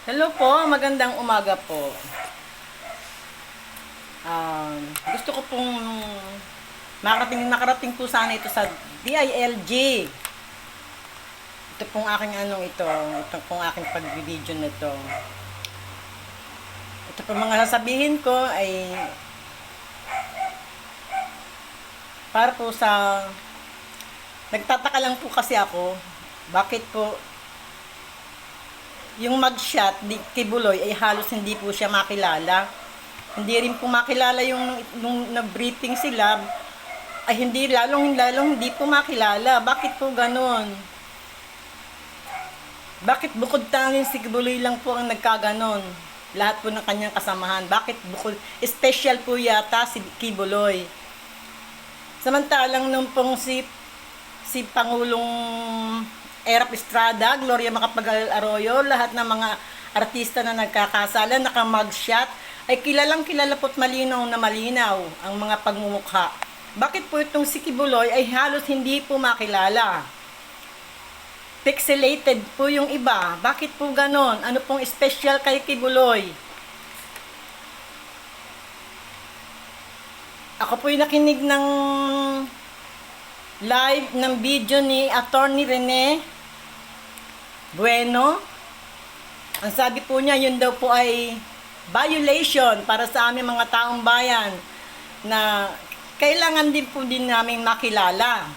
Hello po, magandang umaga po. Gusto ko pong nakarating po sana ito sa DILG. Ito pong aking ito pong aking pag-video na ito. Ito pong mga sasabihin ko ay para po sa nagtataka lang po kasi ako, bakit po yung mugshot ni Kibuloy ay halos hindi po siya makilala. Hindi rin po makilala yung nung nag-briefing sila ay lalong hindi po makilala. Bakit po ganon? Bakit bukod tanging si Kibuloy lang po ang nagkaganon? Lahat po ng kanyang kasamahan. Bakit bukod special po yata si Kibuloy? Samantalang nung pong si Pangulong Erap Estrada, Gloria Macapagal-Arroyo, lahat ng mga artista na nagkakasala, naka-mugshot, ay kilala po't malinaw na malinaw ang mga pagmumukha. Bakit po itong si Kibuloy ay halos hindi po makilala? Pixelated po yung iba. Bakit po ganon? Ano pong special kay Kibuloy? Ako po'y nakinig ng live ng video ni Attorney Rene Bueno. Ang sabi po niya, yun daw po ay violation para sa aming mga taong bayan na kailangan din namin makilala.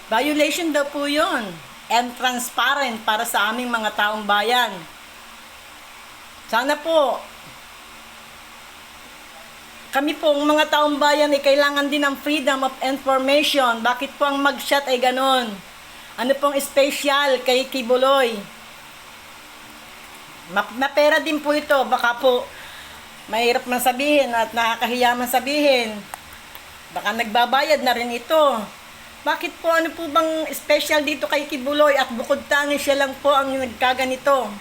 Violation daw po yun. And transparent para sa aming mga taong bayan. Sana po kami pong mga taong bayan ay kailangan din ng freedom of information. Bakit po ang mugshot ay ganon? Ano pong special kay Kibuloy? Mapera din po ito. Baka po mahirap man sabihin at nakakahiya man sabihin. Baka nagbabayad na rin ito. Bakit po, ano po bang special dito kay Kibuloy at bukod tanging siya lang po ang nagkaganito?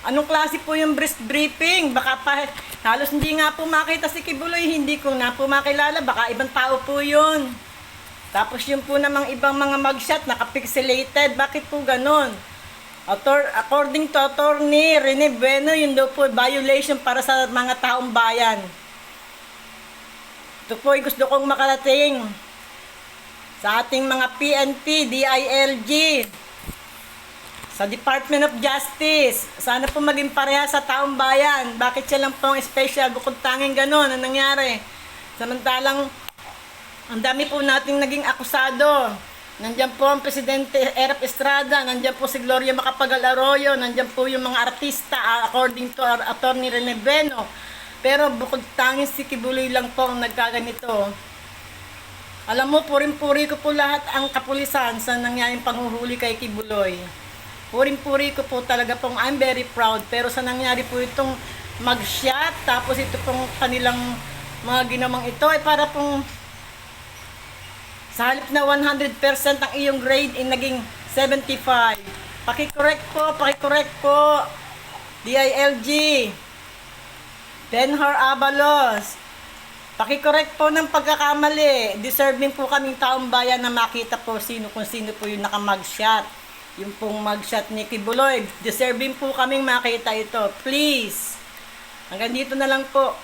Anong klase po yung briefing? Baka pa halos hindi nga po makita si Kibuloy, hindi ko na po makilala, baka ibang tao po yun. Tapos yun po namang ibang mga mugshot, nakapixelated, bakit po ganon? According to Attorney Rene Bueno, yun daw po violation para sa mga taong bayan. Ito po ay gusto kong makarating sa ating mga PNP, DILG, sa Department of Justice. Sana po maging pareha sa taong bayan. Bakit siya lang pong special? Bukod tanging ganon ang nangyari. Samantalang ang dami po nating naging akusado. Nandiyan po ang Presidente Erap Estrada, nandiyan po si Gloria Macapagal-Arroyo, nandiyan po yung mga artista according to our Attorney Rene Bueno. Pero bukod tanging si Kibuloy lang po ang nagkaganito. Alam mo, puring-puri ko po lahat ang kapulisan sa nangyaring panghuhuli kay Kibuloy. Puring-puri ko po talaga pong I'm very proud. Pero sa nangyari po itong mugshot, tapos ito pong kanilang mga ginawang ito ay para pong sa halip na 100% ang iyong grade ay naging 75. Paki-correct po. DILG. Benhur Abalos. Paki-correct po ng pagkakamali. Deserving po kaming taong bayan na makita po kung sino po yung naka-mugshot. Yung pong mugshot ni Kibuloy. Deserving po kaming makita ito. Please. Hanggang dito na lang po.